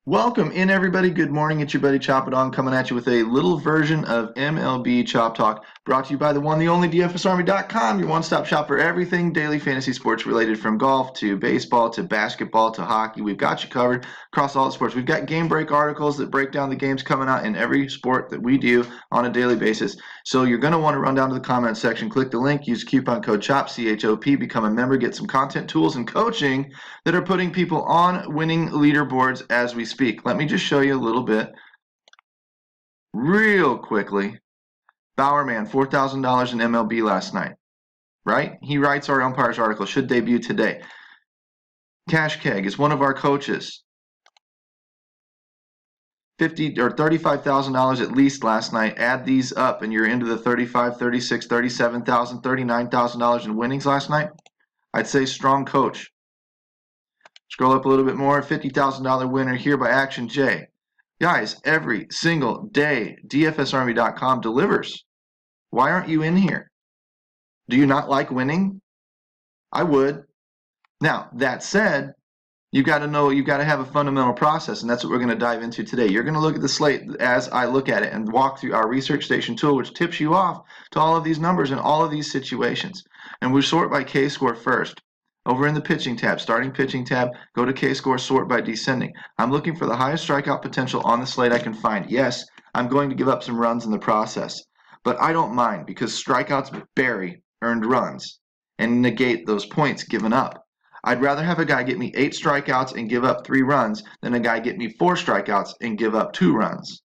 Welcome in, everybody. Good morning. It's your buddy Chop It On coming at you with a little version of MLB Chop Talk, brought to you by the one, the only DFSArmy.com, your one-stop shop for everything daily fantasy sports related, from golf to baseball to basketball to hockey. We've got you covered across all the sports. We've got game break articles that break down the games coming out in every sport that we do on a daily basis. So you're going to want to run down to the comments section, click the link, use coupon code CHOP, C-H-O-P, become a member, get some content, tools, and coaching that are putting people on winning leaderboards as we speak. Let me just show you a little bit real quickly. Bowerman, $4,000 in MLB last night, right? He writes our umpires article, should debut today. Cash Keg is one of our coaches. $50 or $35,000 at least last night. Add these up and you're into the $35,000, $36,000, $37,000, $39,000 in winnings last night. I'd say strong coach. Scroll up a little bit more, $50,000 winner here by Action J. Guys, every single day, DFSArmy.com delivers. Why aren't you in here? Do you not like winning? I would. Now, that said, you've got to know, you've got to have a fundamental process, and that's what we're going to dive into today. You're going to look at the slate as I look at it and walk through our research station tool, which tips you off to all of these numbers in all of these situations. And we sort by K-score first. Over in the pitching tab, starting pitching tab, go to K-score, sort by descending. I'm looking for the highest strikeout potential on the slate I can find. Yes, I'm going to give up some runs in the process, but I don't mind because strikeouts bury earned runs and negate those points given up. I'd rather have a guy get me 8 strikeouts and give up 3 runs than a guy get me 4 strikeouts and give up 2 runs.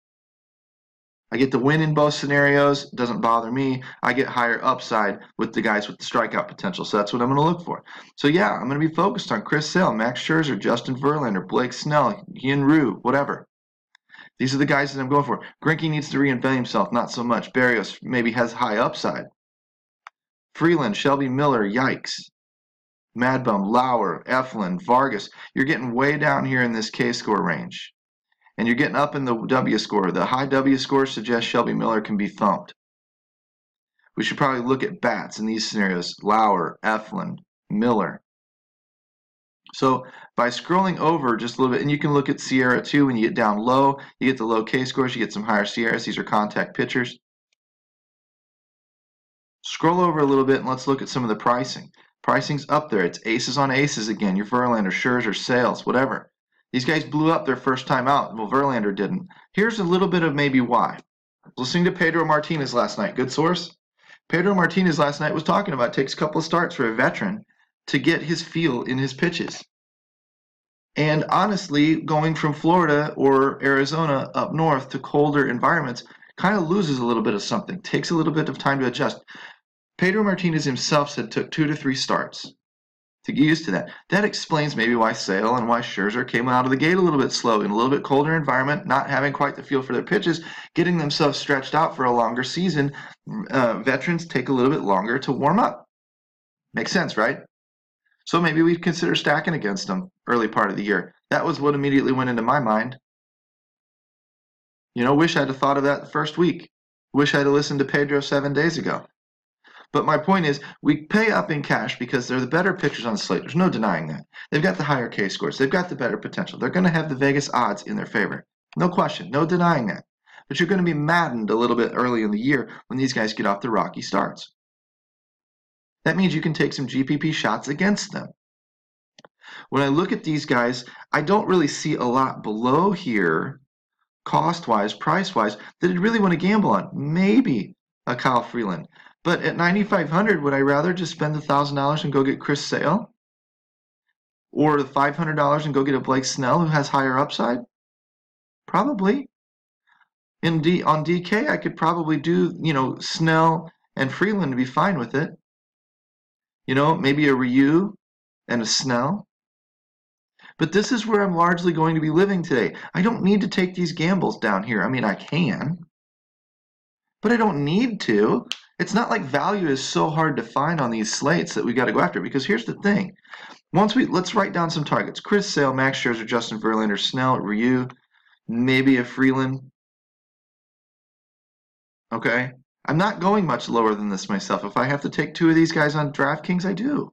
I get to win in both scenarios. Doesn't bother me. I get higher upside with the guys with the strikeout potential. So that's what I'm going to look for. So yeah, I'm going to be focused on Chris Sale, Max Scherzer, Justin Verlander, Blake Snell, Yin Ryu, whatever. These are the guys that I'm going for. Greinke needs to reinvent himself, not so much. Berrios maybe has high upside. Freeland, Shelby Miller, yikes. Mad Bum, Lauer, Eflin, Vargas. You're getting way down here in this K-score range. And you're getting up in the W score. The high W score suggests Shelby Miller can be thumped. We should probably look at bats in these scenarios. Lauer, Eflin, Miller. So by scrolling over just a little bit, and you can look at Sierra too. When you get down low, you get the low K scores, you get some higher Sierras. These are contact pitchers. Scroll over a little bit and let's look at some of the pricing. Pricing's up there. It's aces on aces again. Your Verlander, Scherzer, Sales, whatever. These guys blew up their first time out. Well, Verlander didn't. Here's a little bit of maybe why. Listening to Pedro Martinez last night. Good source. Pedro Martinez last night was talking about it takes a couple of starts for a veteran to get his feel in his pitches. And honestly, going from Florida or Arizona up north to colder environments kind of loses a little bit of something. Takes a little bit of time to adjust. Pedro Martinez himself said it took 2 to 3 starts to get used to that. That explains maybe why Sale and why Scherzer came out of the gate a little bit slow in a little bit colder environment, not having quite the feel for their pitches, getting themselves stretched out for a longer season. Veterans take a little bit longer to warm up. Makes sense, right? So maybe we'd consider stacking against them early part of the year. That was what immediately went into my mind. You know, wish I'd have thought of that the first week. Wish I'd have listened to Pedro 7 days ago. But my point is, we pay up in cash because they're the better pitchers on the slate. There's no denying that. They've got the higher K scores. They've got the better potential. They're going to have the Vegas odds in their favor. No question. No denying that. But you're going to be maddened a little bit early in the year when these guys get off the rocky starts. That means you can take some GPP shots against them. When I look at these guys, I don't really see a lot below here, cost-wise, price-wise, that I'd really want to gamble on. Maybe a Kyle Freeland. But at $9,500, would I rather just spend the $1,000 and go get Chris Sale? Or the $500 and go get a Blake Snell who has higher upside? Probably. On DK, I could probably do, Snell and Freeland to be fine with it. Maybe a Ryu and a Snell. But this is where I'm largely going to be living today. I don't need to take these gambles down here. I mean, I can. But I don't need to. It's not like value is so hard to find on these slates that we got to go after. Because here's the thing. Let's write down some targets. Chris Sale, Max Scherzer, Justin Verlander, Snell, Ryu, maybe a Freeland. Okay? I'm not going much lower than this myself. If I have to take 2 of these guys on DraftKings, I do.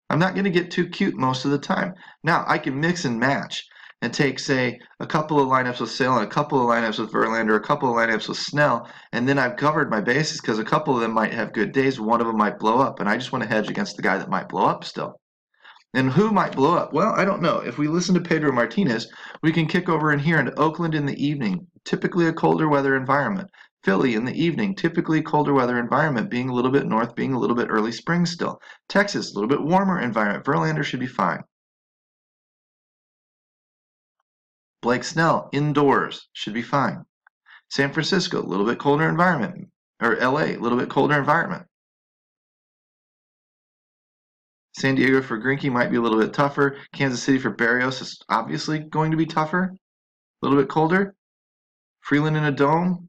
I'm not going to get too cute most of the time. Now, I can mix and match. and take, say, a couple of lineups with Sale and a couple of lineups with Verlander, a couple of lineups with Snell, and then I've covered my bases because a couple of them might have good days, one of them might blow up, and I just want to hedge against the guy that might blow up still. And who might blow up? Well, I don't know. If we listen to Pedro Martinez, we can kick over in here into Oakland in the evening, typically a colder weather environment. Philly in the evening, typically colder weather environment, being a little bit north, being a little bit early spring still. Texas, a little bit warmer environment. Verlander should be fine. Blake Snell, indoors, should be fine. San Francisco, a little bit colder environment. Or LA, a little bit colder environment. San Diego for Greinke might be a little bit tougher. Kansas City for Berrios is obviously going to be tougher. A little bit colder. Freeland in a dome.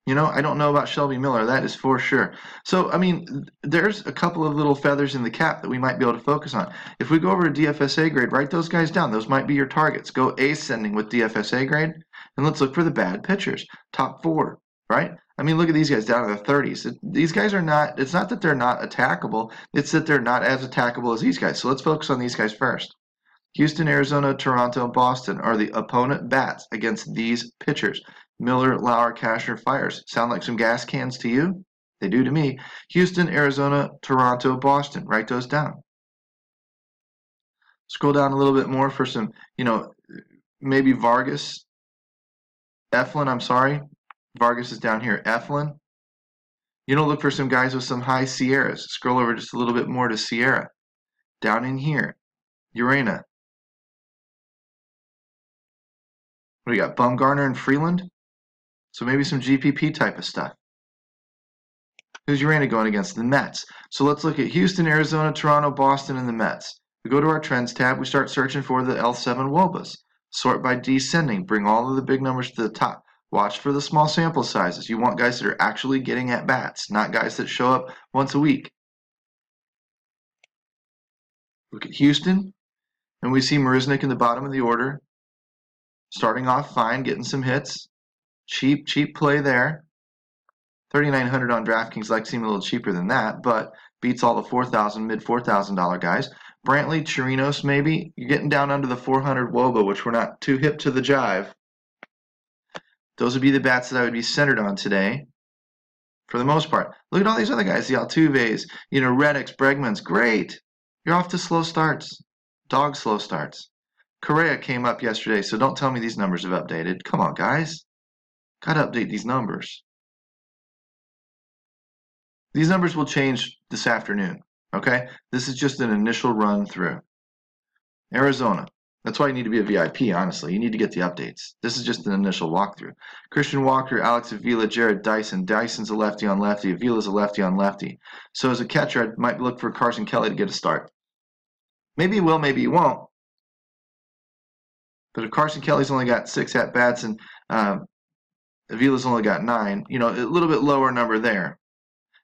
You know, I don't know about Shelby Miller. That is for sure. So, I mean, there's a couple of little feathers in the cap that we might be able to focus on. If we go over to DFS grade, write those guys down. Those might be your targets. Go ascending with DFS grade, and let's look for the bad pitchers. Top 4, right? I mean, look at these guys down in the 30s. These guys are not, it's not that they're not attackable. It's that they're not as attackable as these guys. So let's focus on these guys first. Houston, Arizona, Toronto, and Boston are the opponent bats against these pitchers. Miller, Lauer, Cashner, Fires. Sound like some gas cans to you? They do to me. Houston, Arizona, Toronto, Boston. Write those down. Scroll down a little bit more for some, you know, maybe Vargas. Eflin, I'm sorry. Vargas is down here. Eflin. You know, look for some guys with some high Sierras. Scroll over just a little bit more to Sierra. Down in here. Urena. What do you got? Bumgarner and Freeland? So maybe some GPP type of stuff. Who's Urena going against? The Mets. So let's look at Houston, Arizona, Toronto, Boston, and the Mets. We go to our Trends tab. We start searching for the L7 WOBAs. Sort by descending. Bring all of the big numbers to the top. Watch for the small sample sizes. You want guys that are actually getting at bats, not guys that show up once a week. Look at Houston, and we see Marisnick in the bottom of the order. Starting off fine, getting some hits. Cheap play there. 3,900 on DraftKings, like seem a little cheaper than that, but beats all the $4,000, mid $4,000 guys. Brantley, Chirinos, maybe. You're getting down under the 400 WOBA, which we're not too hip to the jive. Those would be the bats that I would be centered on today, for the most part. Look at all these other guys, the Altuves, you know, Reddicks, Bregmans, great. You're off to slow starts, dog slow starts. Correa came up yesterday, so don't tell me these numbers have updated. Come on, guys. Got to update these numbers. These numbers will change this afternoon, okay? This is just an initial run through. Arizona. That's why you need to be a VIP, honestly. You need to get the updates. This is just an initial walkthrough. Christian Walker, Alex Avila, Jared Dyson. Dyson's a lefty on lefty. Avila's a lefty on lefty. So as a catcher, I might look for Carson Kelly to get a start. Maybe he will, maybe he won't. But if Carson Kelly's only got 6 at-bats and Avila's only got 9, you know, a little bit lower number there.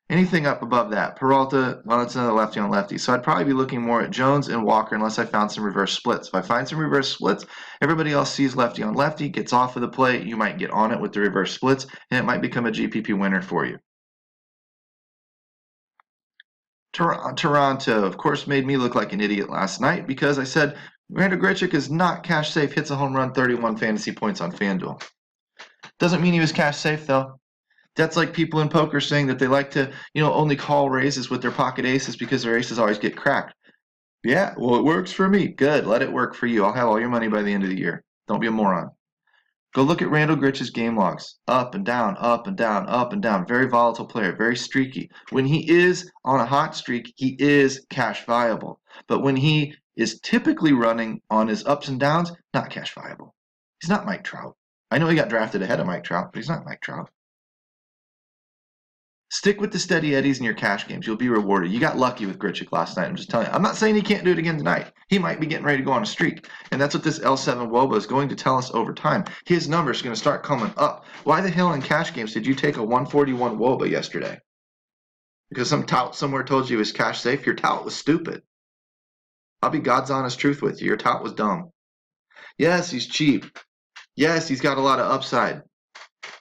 Anything up above that. Peralta, well, that's another lefty on lefty. So I'd probably be looking more at Jones and Walker unless I found some reverse splits. If I find some reverse splits, everybody else sees lefty on lefty, gets off of the plate. You might get on it with the reverse splits, and it might become a GPP winner for you. Toronto, of course, made me look like an idiot last night because I said Randal Grichuk is not cash safe, hits a home run, 31 fantasy points on FanDuel. Doesn't mean he was cash safe, though. That's like people in poker saying that they like to, you know, only call raises with their pocket aces because their aces always get cracked. Yeah, well, it works for me. Good, let it work for you. I'll have all your money by the end of the year. Don't be a moron. Go look at Randal Grichuk's game logs. Up and down, up and down, up and down. Very volatile player, very streaky. When he is on a hot streak, he is cash viable. But when he is typically running on his ups and downs, not cash viable. He's not Mike Trout. I know he got drafted ahead of Mike Trout, but he's not Mike Trout. Stick with the steady eddies in your cash games. You'll be rewarded. You got lucky with Grichuk last night. I'm just telling you. I'm not saying he can't do it again tonight. He might be getting ready to go on a streak. And that's what this L7 WOBA is going to tell us over time. His numbers are going to start coming up. Why the hell in cash games did you take a 141 WOBA yesterday? Because some tout somewhere told you he was cash safe? Your tout was stupid. I'll be God's honest truth with you. Your tout was dumb. Yes, he's cheap. Yes, he's got a lot of upside.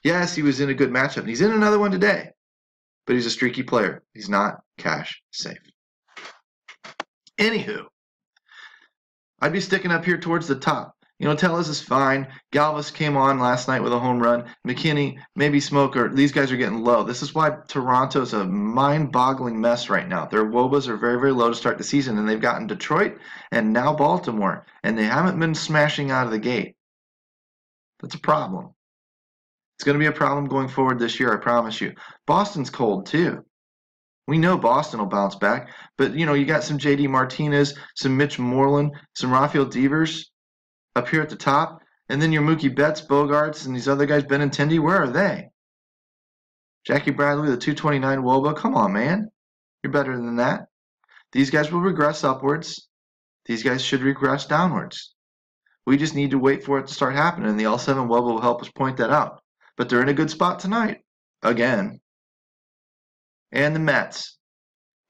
Yes, he was in a good matchup. And he's in another one today. But he's a streaky player. He's not cash safe. Anywho, I'd be sticking up here towards the top. Tellez is fine. Galvis came on last night with a home run. McKinney, maybe Smoker. These guys are getting low. This is why Toronto's a mind-boggling mess right now. Their WOBAs are very, very low to start the season, and they've gotten Detroit and now Baltimore, and they haven't been smashing out of the gate. That's a problem. It's going to be a problem going forward this year, I promise you. Boston's cold, too. We know Boston will bounce back, but, you got some J.D. Martinez, some Mitch Moreland, some Rafael Devers up here at the top, and then your Mookie Betts, Bogarts, and these other guys, Benintendi, where are they? Jackie Bradley, the 229 WOBA, come on, man. You're better than that. These guys will regress upwards. These guys should regress downwards. We just need to wait for it to start happening, and the L7 WOBA will help us point that out. But they're in a good spot tonight, again. And the Mets,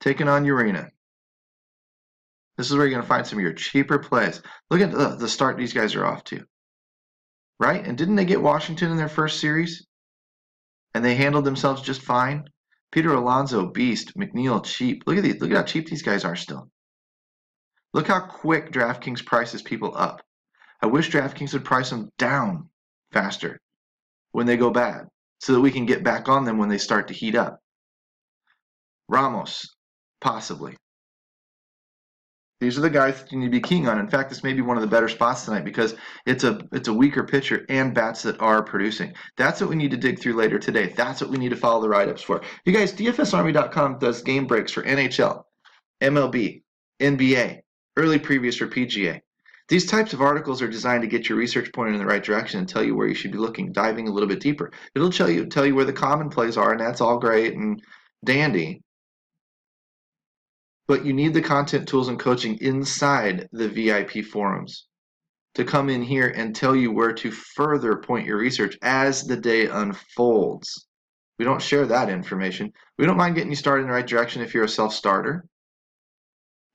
taking on Urena. This is where you're going to find some of your cheaper plays. Look at the start these guys are off to. Right? And didn't they get Washington in their first series? And they handled themselves just fine? Peter Alonso, beast. McNeil, cheap. Look at how cheap these guys are still. Look how quick DraftKings prices people up. I wish DraftKings would price them down faster when they go bad so that we can get back on them when they start to heat up. Ramos, possibly. These are the guys that you need to be keying on. In fact, this may be one of the better spots tonight because it's a weaker pitcher and bats that are producing. That's what we need to dig through later today. That's what we need to follow the write-ups for. You guys, DFSArmy.com does game breaks for NHL, MLB, NBA, early previews for PGA. These types of articles are designed to get your research pointed in the right direction and tell you where you should be looking, diving a little bit deeper. It'll tell you where the common plays are, and that's all great and dandy. But you need the content, tools, and coaching inside the VIP forums to come in here and tell you where to further point your research as the day unfolds. We don't share that information. We don't mind getting you started in the right direction if you're a self-starter.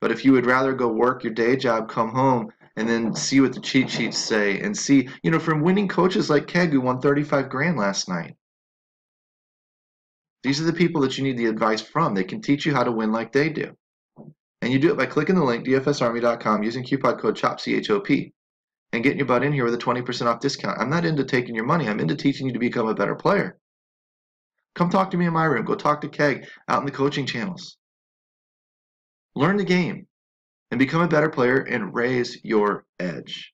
But if you would rather go work your day job, come home, and then see what the cheat sheets say and see, from winning coaches like Keg who won 35 grand last night. These are the people that you need the advice from. They can teach you how to win like they do. And you do it by clicking the link, dfsarmy.com, using coupon code CHOP, C-H-O-P, and getting your butt in here with a 20% off discount. I'm not into taking your money. I'm into teaching you to become a better player. Come talk to me in my room. Go talk to Keg out in the coaching channels. Learn the game and become a better player and raise your edge.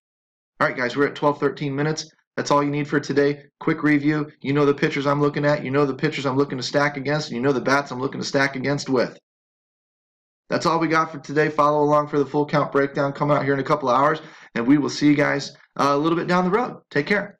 All right, guys, we're at 12-13 minutes. That's all you need for today. Quick review. You know the pitchers I'm looking at. You know the pitchers I'm looking to stack against. And you know the bats I'm looking to stack against with. That's all we got for today. Follow along for the full count breakdown. Come out here in a couple of hours, and we will see you guys a little bit down the road. Take care.